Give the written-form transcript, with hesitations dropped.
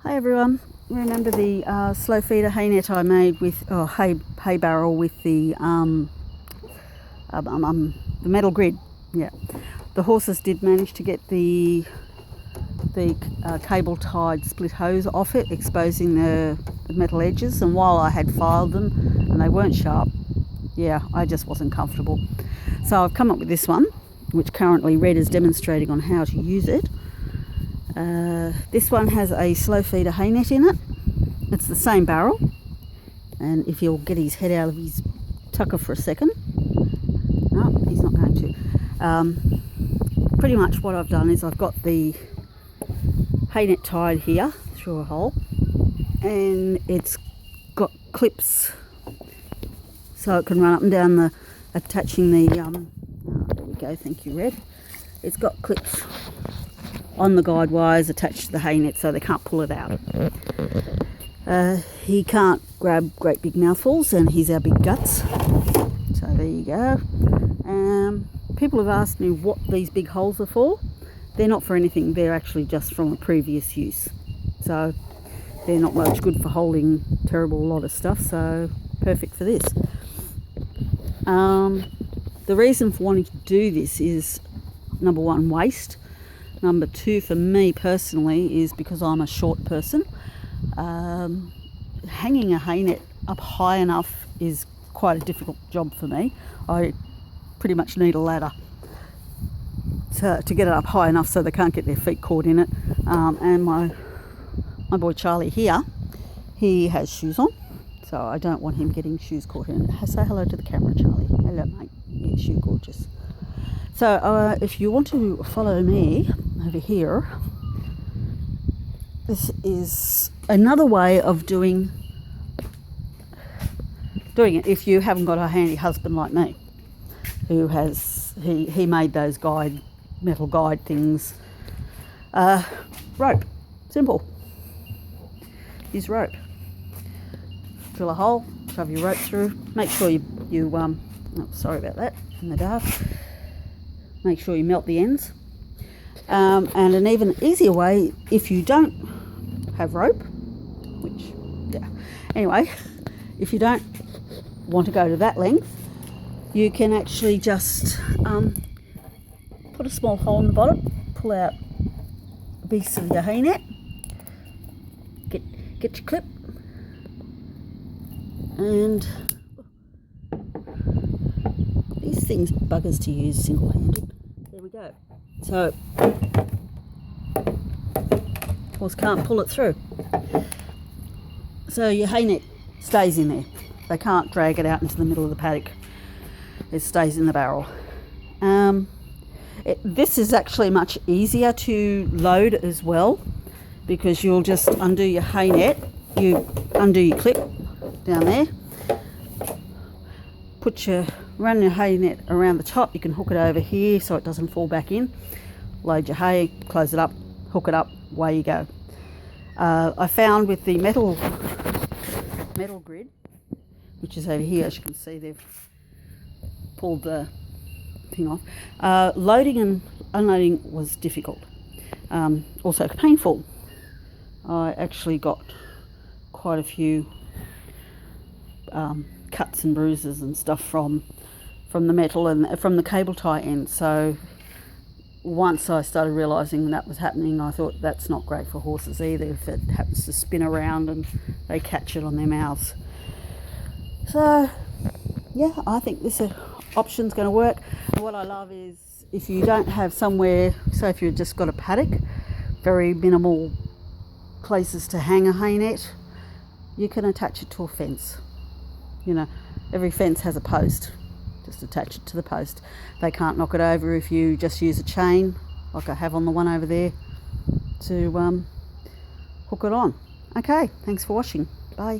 Hi everyone. Remember the slow feeder hay net I made with hay barrel with the metal grid? Yeah, the horses did manage to get the cable tied split hose off it, exposing the metal edges. And while I had filed them and they weren't sharp, yeah, I just wasn't comfortable. So I've come up with this one, which currently Red is demonstrating on how to use it. This one has a slow feeder hay net in it. It's the same barrel, and if he'll get his head out of his tucker for a second. No, he's not going to. Pretty much what I've done is I've got the hay net tied here through a hole, and it's got clips so it can run up and down attaching the there we go, thank you Red. It's got clips on the guide wires attached to the hay net so they can't pull it out. He can't grab great big mouthfuls, and he's our big guts. So there you go. People have asked me what these big holes are for. They're not for anything, they're actually just from a previous use. So they're not much good for holding terrible lot of stuff, so perfect for this. The reason for wanting to do this is, number one, waste. Number two, for me personally, is because I'm a short person. Hanging a hay net up high enough is quite a difficult job for me. I pretty much need a ladder to get it up high enough so they can't get their feet caught in it. And my boy Charlie here, he has shoes on, so I don't want him getting shoes caught in it. Say hello to the camera, Charlie. Hello, mate. Yes, you're gorgeous. So if you want to follow me over here, this is another way of doing it if you haven't got a handy husband like me, who has he made those metal guide things. Rope, simple. Use rope. Drill a hole, shove your rope through. Make sure you oh, sorry about that in the dark. Make sure you melt the ends. And an even easier way, if you don't have rope, anyway, if you don't want to go to that length, you can actually just put a small hole in the bottom, pull out a piece of your hay net, get your clip, and these things are buggers to use single-handed. There we go. So, of course, can't pull it through. So your hay net stays in there. They can't drag it out into the middle of the paddock. It stays in the barrel. This is actually much easier to load as well, because you'll just undo your hay net, you undo your clip down there, run your hay net around the top. You can hook it over here so it doesn't fall back in. Load your hay, close it up, hook it up, away you go. I found with the metal grid, which is over here, as you can see, they've pulled the thing off. Loading and unloading was difficult, also painful. I actually got quite a few cuts and bruises and stuff from the metal and from the cable tie end. So once I started realising that was happening, I thought that's not great for horses either, if it happens to spin around and they catch it on their mouths. So yeah, I think this option's going to work. What I love is if you don't have somewhere, so if you've just got a paddock, very minimal places to hang a hay net, you can attach it to a fence. You know, every fence has a post. Just attach it to the post. They can't knock it over if you just use a chain, like I have on the one over there, to hook it on. Okay, thanks for watching. Bye.